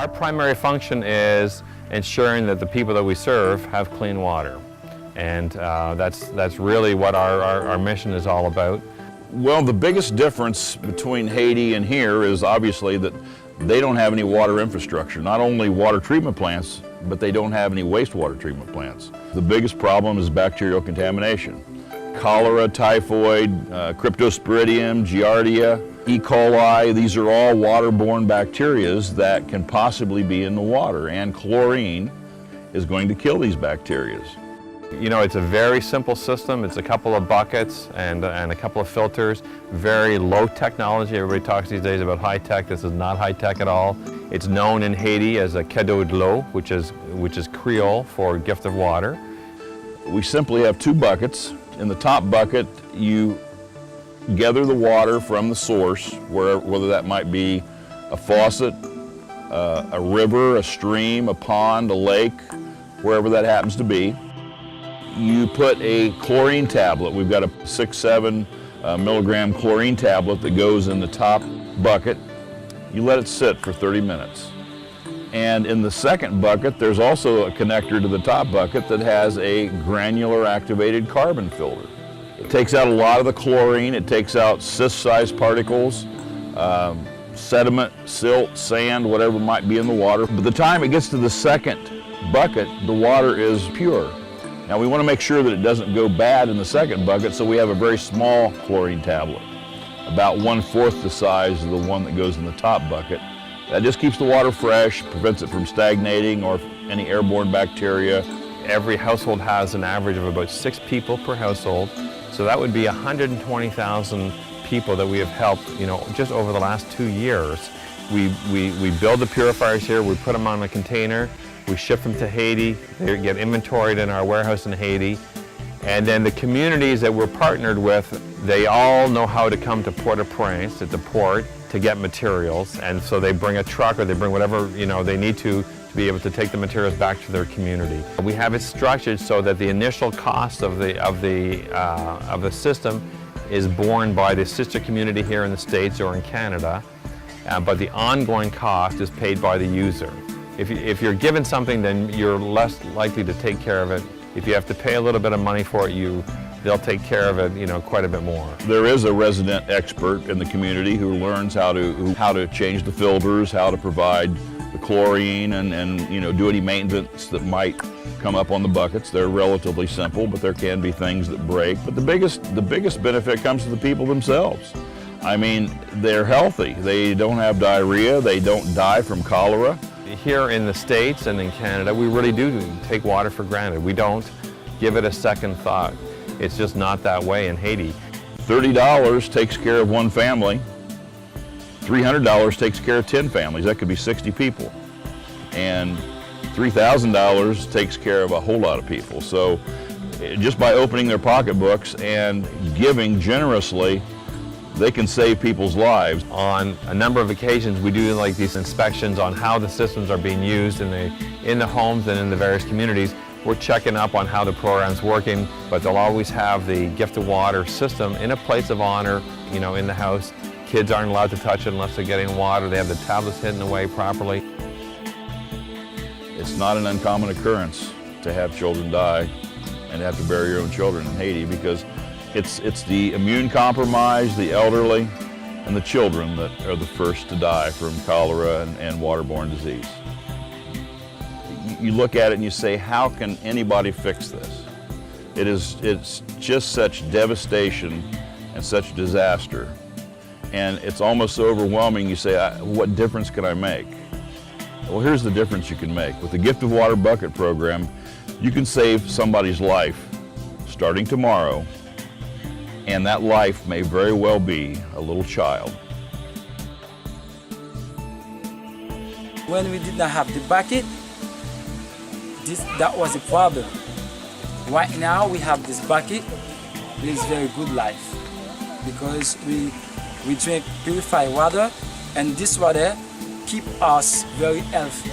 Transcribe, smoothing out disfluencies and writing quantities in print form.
Our primary function is ensuring that the people that we serve have clean water. And that's really what our mission is all about. Well, the biggest difference between Haiti and here is obviously that they don't have any water infrastructure. Not only water treatment plants, but they don't have any wastewater treatment plants. The biggest problem is bacterial contamination. Cholera, typhoid, Cryptosporidium, Giardia, E. coli, these are all waterborne bacteria that can possibly be in the water, and chlorine is going to kill these bacteria. You know, it's a very simple system. It's a couple of buckets and a couple of filters. Very low technology. Everybody talks these days about high tech. This is not high tech at all. It's known in Haiti as a cadeau de l'eau, which is Creole for gift of water. We simply have two buckets. In the top bucket, you gather the water from the source, whether that might be a faucet, a river, a stream, a pond, a lake, wherever that happens to be. You put a chlorine tablet. We've got a 6-7 milligram chlorine tablet that goes in the top bucket. You let it sit for 30 minutes. And in the second bucket, there's also a connector to the top bucket that has a granular activated carbon filter. It takes out a lot of the chlorine. It takes out cyst-sized particles, sediment, silt, sand, whatever might be in the water. By the time it gets to the second bucket, the water is pure. Now we want to make sure that it doesn't go bad in the second bucket, so we have a very small chlorine tablet, about 1/4 the size of the one that goes in the top bucket. That just keeps the water fresh, prevents it from stagnating or any airborne bacteria. Every household has an average of about 6 people per household, so that would be 120,000 people that we have helped, you know, just over the last 2 years. We build the purifiers here, we put them on a container, we ship them to Haiti, they get inventoried in our warehouse in Haiti, and then the communities that we're partnered with, they all know how to come to Port-au-Prince, at the port, to get materials, and so they bring a truck or they bring whatever, you know, they need to be able to take the materials back to their community. We have it structured so that the initial cost of the system is borne by the sister community here in the States or in Canada, but the ongoing cost is paid by the user. If you're given something, then you're less likely to take care of it. If you have to pay a little bit of money for it, they'll take care of it, you know, quite a bit more. There is a resident expert in the community who learns how to change the filters, how to provide the chlorine, and you know, do any maintenance that might come up on the buckets. They're relatively simple, but there can be things that break. But the biggest benefit comes to the people themselves. I mean, they're healthy. They don't have diarrhea. They don't die from cholera. Here in the States and in Canada, we really do take water for granted. We don't give it a second thought. It's just not that way in Haiti. $30 takes care of one family. $300 takes care of 10 families. That could be 60 people. And $3,000 takes care of a whole lot of people. So just by opening their pocketbooks and giving generously, they can save people's lives. On a number of occasions, we do like these inspections on how the systems are being used in the homes and in the various communities. We're checking up on how the program's working, but they'll always have the gift of water system in a place of honor, you know, in the house. Kids aren't allowed to touch it unless they're getting water. They have the tablets hidden away properly. It's not an uncommon occurrence to have children die and have to bury your own children in Haiti, because it's the immune compromised, the elderly, and the children that are the first to die from cholera and waterborne disease. You look at it and you say, how can anybody fix this? It's just such devastation and such disaster. And it's almost so overwhelming, you say, what difference can I make? Well, here's the difference you can make. With the Gift of Water Bucket program, you can save somebody's life starting tomorrow, and that life may very well be a little child. When we did not have the bucket, that was a problem. Right now we have this bucket. It is very good life because we drink purified water, and this water keep us very healthy.